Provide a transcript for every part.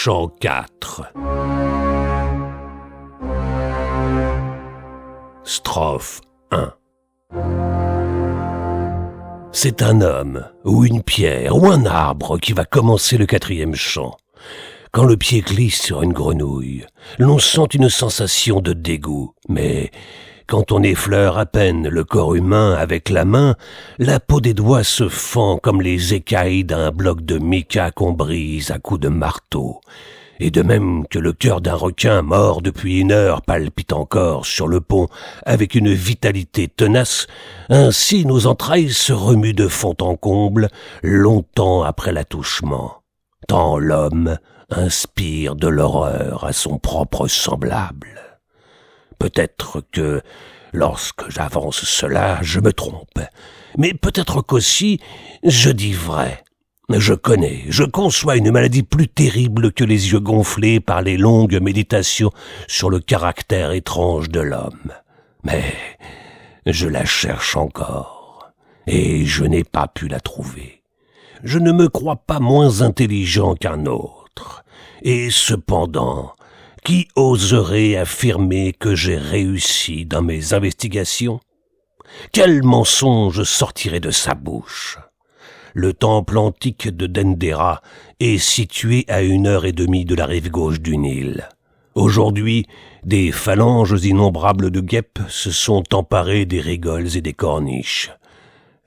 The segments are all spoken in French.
Chant 4. Strophe 1. C'est un homme, ou une pierre, ou un arbre qui va commencer le 4e chant. Quand le pied glisse sur une grenouille, l'on sent une sensation de dégoût, mais quand on effleure à peine le corps humain avec la main, la peau des doigts se fend comme les écailles d'un bloc de mica qu'on brise à coups de marteau. Et de même que le cœur d'un requin mort depuis 1 heure palpite encore sur le pont avec une vitalité tenace, ainsi nos entrailles se remuent de fond en comble longtemps après l'attouchement, tant l'homme inspire de l'horreur à son propre semblable. Peut-être que, lorsque j'avance cela, je me trompe, mais peut-être qu'aussi je dis vrai. Je conçois une maladie plus terrible que les yeux gonflés par les longues méditations sur le caractère étrange de l'homme. Mais je la cherche encore, et je n'ai pas pu la trouver. Je ne me crois pas moins intelligent qu'un autre, et cependant, qui oserait affirmer que j'ai réussi dans mes investigations? Quel mensonge sortirait de sa bouche? Le temple antique de Dendera est situé à 1h30 de la rive gauche du Nil. Aujourd'hui, des phalanges innombrables de guêpes se sont emparées des rigoles et des corniches.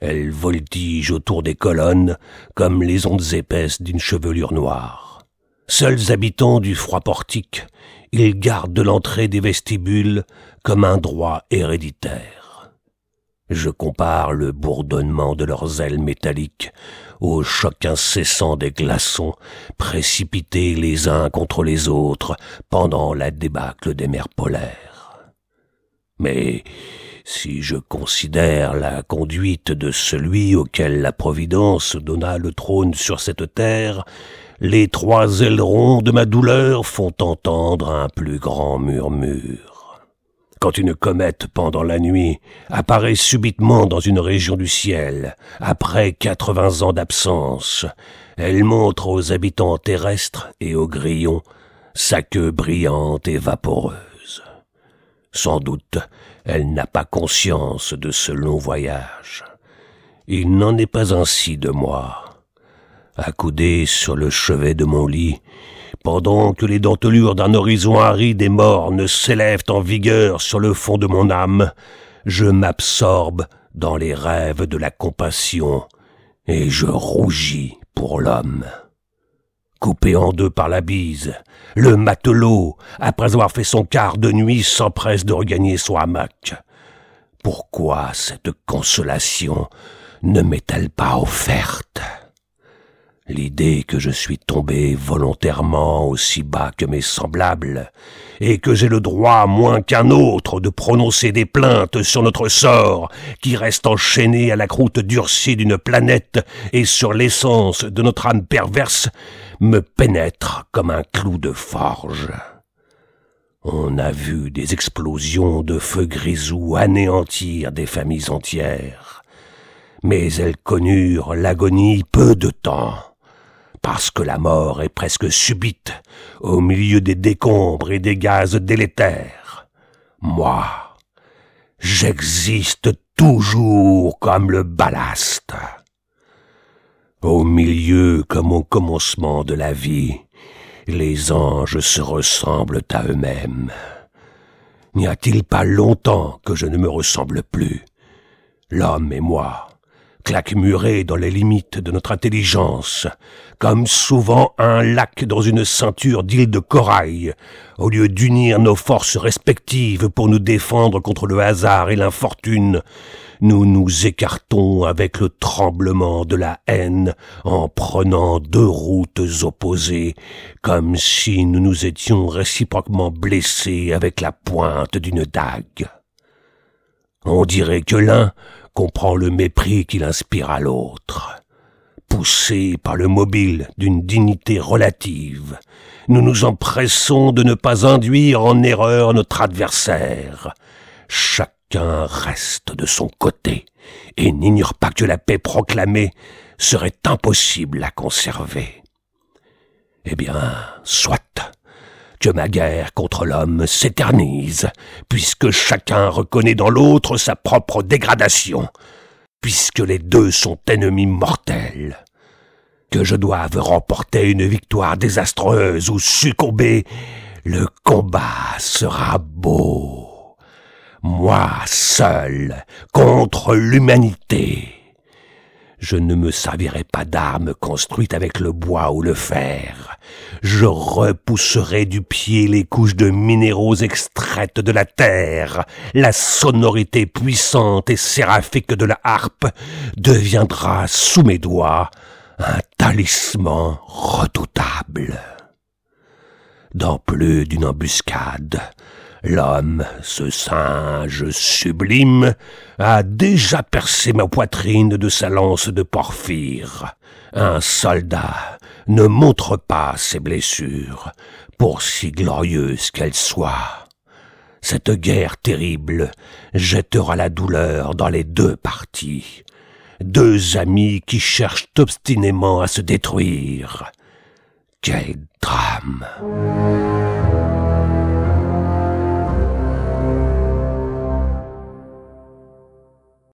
Elles voltigent autour des colonnes comme les ondes épaisses d'une chevelure noire. Seuls habitants du froid portique, ils gardent l'entrée des vestibules comme un droit héréditaire. Je compare le bourdonnement de leurs ailes métalliques au choc incessant des glaçons précipités les uns contre les autres pendant la débâcle des mers polaires. Mais si je considère la conduite de celui auquel la Providence donna le trône sur cette terre, les 3 ailerons de ma douleur font entendre un plus grand murmure. Quand une comète pendant la nuit apparaît subitement dans une région du ciel, après 80 ans d'absence, elle montre aux habitants terrestres et aux grillons sa queue brillante et vaporeuse. Sans doute, elle n'a pas conscience de ce long voyage. Il n'en est pas ainsi de moi. Accoudé sur le chevet de mon lit, pendant que les dentelures d'un horizon aride et morne s'élèvent en vigueur sur le fond de mon âme, je m'absorbe dans les rêves de la compassion et je rougis pour l'homme. Coupé en 2 par la bise, le matelot, après avoir fait son quart de nuit, s'empresse de regagner son hamac. Pourquoi cette consolation ne m'est-elle pas offerte? L'idée que je suis tombé volontairement aussi bas que mes semblables, et que j'ai le droit moins qu'un autre de prononcer des plaintes sur notre sort, qui reste enchaîné à la croûte durcie d'une planète et sur l'essence de notre âme perverse, me pénètre comme un clou de forge. On a vu des explosions de feu grisou anéantir des familles entières, mais elles connurent l'agonie peu de temps. Parce que la mort est presque subite, au milieu des décombres et des gaz délétères. Moi, j'existe toujours comme le ballast. Au milieu comme au commencement de la vie, les anges se ressemblent à eux-mêmes. N'y a-t-il pas longtemps que je ne me ressemble plus? L'homme et moi, claquemurés dans les limites de notre intelligence, comme souvent un lac dans une ceinture d'îles de corail, au lieu d'unir nos forces respectives pour nous défendre contre le hasard et l'infortune, nous nous écartons avec le tremblement de la haine en prenant 2 routes opposées, comme si nous nous étions réciproquement blessés avec la pointe d'une dague. On dirait que l'un comprend le mépris qu'il inspire à l'autre. Poussés par le mobile d'une dignité relative, nous nous empressons de ne pas induire en erreur notre adversaire. Chacun reste de son côté et n'ignore pas que la paix proclamée serait impossible à conserver. Eh bien, soit que ma guerre contre l'homme s'éternise, puisque chacun reconnaît dans l'autre sa propre dégradation, puisque les deux sont ennemis mortels. Que je doive remporter une victoire désastreuse ou succomber, le combat sera beau. Moi seul contre l'humanité. Je ne me servirai pas d'armes construites avec le bois ou le fer. Je repousserai du pied les couches de minéraux extraites de la terre. La sonorité puissante et séraphique de la harpe deviendra sous mes doigts un talisman redoutable. Dans plus d'une embuscade, l'homme, ce singe sublime, a déjà percé ma poitrine de sa lance de porphyre. Un soldat ne montre pas ses blessures, pour si glorieuses qu'elles soient. Cette guerre terrible jettera la douleur dans les deux parties. Deux amis qui cherchent obstinément à se détruire. Quel drame!